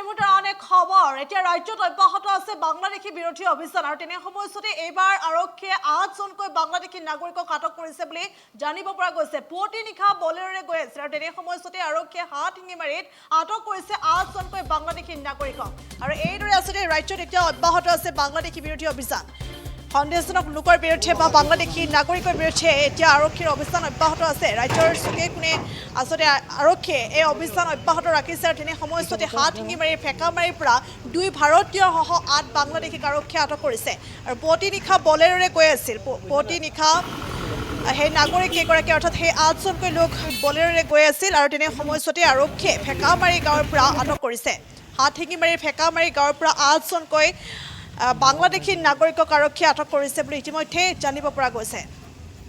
মুহূৰ্তৰ আন এক খবৰ এতিয়া ৰাজ্যত অব্যাহত আছে বাংলাদেশী বিৰোধী অভিযান আৰু তেনে সময়তে এইবাৰ আৰক্ষীয়ে 8জনকৈ বাংলাদেশী নাগৰিকক আটক কৰিছে বুলি জানিব পৰা গৈছে পুৱতি নিশা বলেৰোৰে গৈ আছে আৰু তেনে সময়তে আৰক্ষীয়ে হাতহিঙিমাৰীত আটক কৰিছে 8জনকৈ বাংলাদেশী নাগৰিকক আৰু এইদৰে আছে ৰাজ্যত এতিয়া অব্যাহত আছে বাংলাদেশী বিৰোধী অভিযান সন্দেহজনক লোকৰ বিৰুদ্ধে বা বাংলাদেশী নাগৰিকৰ বিৰুদ্ধে এতিয়া আৰক্ষীৰ অভিযান অব্যাহত আছে ৰাজ্যৰ চুকে কোণে আসলে আৰক্ষীয়ে এই অভিযান অব্যাহত ৰাখিছে আৰু তেনে সময়তে হাতহিঙিমাৰী ফেকামাৰীৰ পৰা 2 ভাৰতীয় সহ 8 বাংলাদেশীক আৰক্ষীয়ে আটক কৰিছে আৰু পুৱতি নিশা বলেৰোৰে গৈ আছিল পুৱতি নিশা সেই নাগৰিক কেইগৰাকী অৰ্থাৎ সেই 8জনকৈ লোক বলেৰোৰে গৈ আছিল আৰু তেনে সময়তে আৰক্ষীয়ে ফেকামাৰী গাঁৱৰ পৰা আটক কৰিছে হাতহিঙিমাৰী ফেকামাৰী গাঁৱৰ পৰা 8জনকৈ বাংলাদেশী নাগৰিকক আৰক্ষীয়ে আটক কৰিছে বুলি ইতিমধ্যে জানিব পৰা গৈছে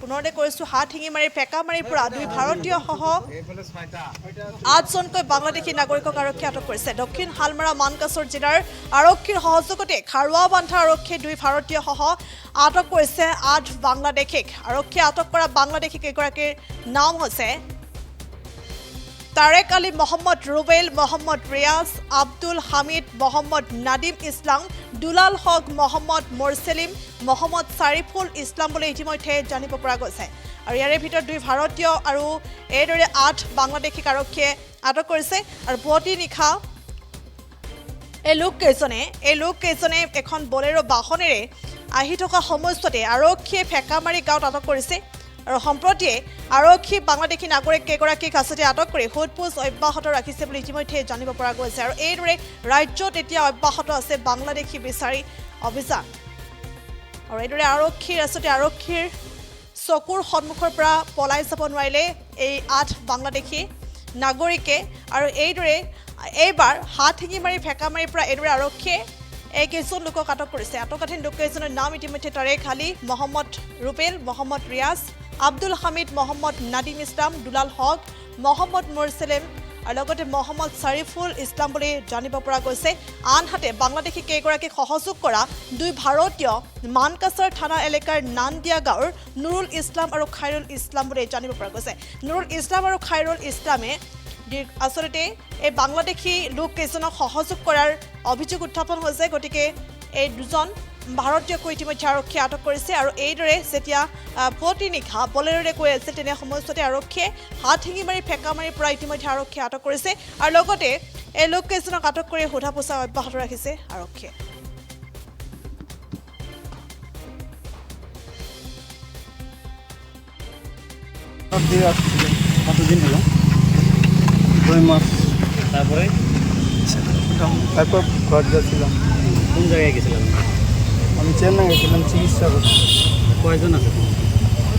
পুনৰতে কৈছো হাতহিঙিমাৰী ফেকামাৰীৰ পৰা 2 ভাৰতীয় সহ 8জনকৈ বাংলাদেশী নাগৰিকক আৰক্ষীয়ে আটক কৰিছে দক্ষিণ হালমাৰা মানকাছৰ জিলাৰ আৰক্ষীৰ সহযোগতে খাৰুৱাবান্ধা আৰক্ষীয়ে 2 ভাৰতীয় সহ আটক কৰিছে 8 বাংলাদেশীক আৰক্ষীয়ে আটক কৰা বাংলাদেশী কেইগৰাকীৰ নাম হৈছে তাৰেক আলী মোহাম্মদ রুবেল মোহাম্মদ রিয়াজ আব্দুল হামিদ মোহাম্মদ নাদিম ইসলাম দুলাল হক মোহাম্মদ মোরসেলিম মোহাম্মদ সারিফুল ইসলাম বলে ইতিমধ্যে জানিব পৰা গৈছে আৰু ইয়াৰে ভিতৰত 2 ভাৰতীয় আৰু এইদৰে 8 বাংলাদেশীক আৰক্ষীয়ে আটক কৰিছে আৰু পুৱতি নিশা এই লোককেইজনে এখন বলেৰো বাহনেৰে আহি থকা সময়তে আৰক্ষীয়ে ফেকামাৰী গাঁৱত আটক কৰিছে আৰু সম্প্ৰতি আৰক্ষী বাংলাদেশী নাগৰিক কেইগৰাকীক আসলে আটক কৰি সোধপোছ অব্যাহত ৰাখিছে বুলি ইতিমধ্যে জানিব পৰা গৈছে আৰু এইদৰে ৰাজ্যত এতিয়া অব্যাহত আছে বাংলাদেশী বিচাৰি অভিযান আৰু এইদৰে আৰক্ষীৰ চকুৰ সন্মুখৰ পৰা পলাই যাব নোৱাৰিলে এই 8 বাংলাদেশী নাগৰিকে আৰু এইদৰে এইবাৰ হাতহিঙিমাৰী ফেকামাৰীৰ পৰা এইদৰে আৰক্ষীয়ে এইকেইজন লোকক আটক কৰিছে আটকাধীন লোককেইজনৰ নাম ইতিমধ্যে তাৰেক আলী মোহাম্মদ ৰুবেল মোহাম্মদ ৰিয়াজ আব্দুল হামিদ মোহাম্মদ নাদিম ইসলাম দুলাল হক মোহাম্মদ মোৰসেলিম আৰু লগতে মোহাম্মদ সাৰিফুল ইসলাম বুলি জানিব পৰা গৈছে আনহাতে বাংলাদেশী কেইগৰাকীক সহযোগ কৰা 2 ভাৰতীয় মানকাছৰ থানা এলেকাৰ নানদিয়া গাঁৱৰ নুৰুল ইছলাম আৰু খাইৰুল ইছলাম বুলি জানিব পৰা গৈছে নুৰুল ইছলাম আৰু খাইৰুল ইছলামে আসলে এই বাংলাদেশী লোককেইজনক সহযোগ কৰাৰ অভিযোগ উত্থাপন হৈছে গতিকে এই দুজন ভাৰতীয়ক ইতিমধ্যে আৰক্ষীয়ে আটক কৰিছে আৰু এইদৰে যেতিয়া পুৱতি নিশা বলেৰোৰে গৈ আছিল তেনে সময়তে আৰক্ষীয়ে হাতহিঙিমাৰী ফেকামাৰীৰ পৰা ইতিমধ্যে আৰক্ষীয়ে আটক কৰিছে আৰু লগতে এই লোককেইজনক আটক কৰি সোধা পোছা অব্যাহত ৰাখিছে আৰক্ষীয়ে কতদিন হলো 2 মাস তারপর ঘর যাচ্ছিলাম কোন জায়গায় গেছিলাম আমি চেন্নাই গেছিলাম চিকিৎসা করতে কয়জন আছে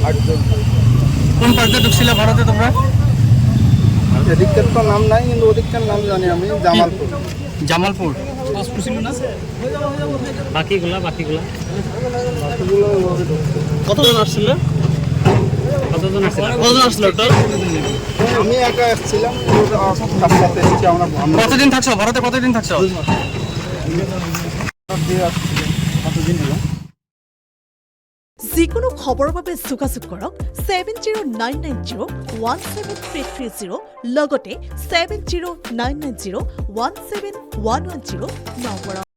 8জন কোন পার্কে ঢুকছিল ভারতে তোমরা এদিককার তো নাম নাই কিন্তু ওদিককার নাম জানি আমি জামালপুর জামালপুর পাসপোর্ট ছিল না বাকিগুলা কতজন আসছিল কতজন আসছিল টোটাল আমি একা এসেছিলাম তার সাথে এসেছি আমরা কতদিন থাকছো ভারতে কতদিন থাকছো কতদিন হলো যিকোনো খবৰৰ বাবে যোগাযোগ কৰক 7099017330 লগতে 7099017110 নম্বৰত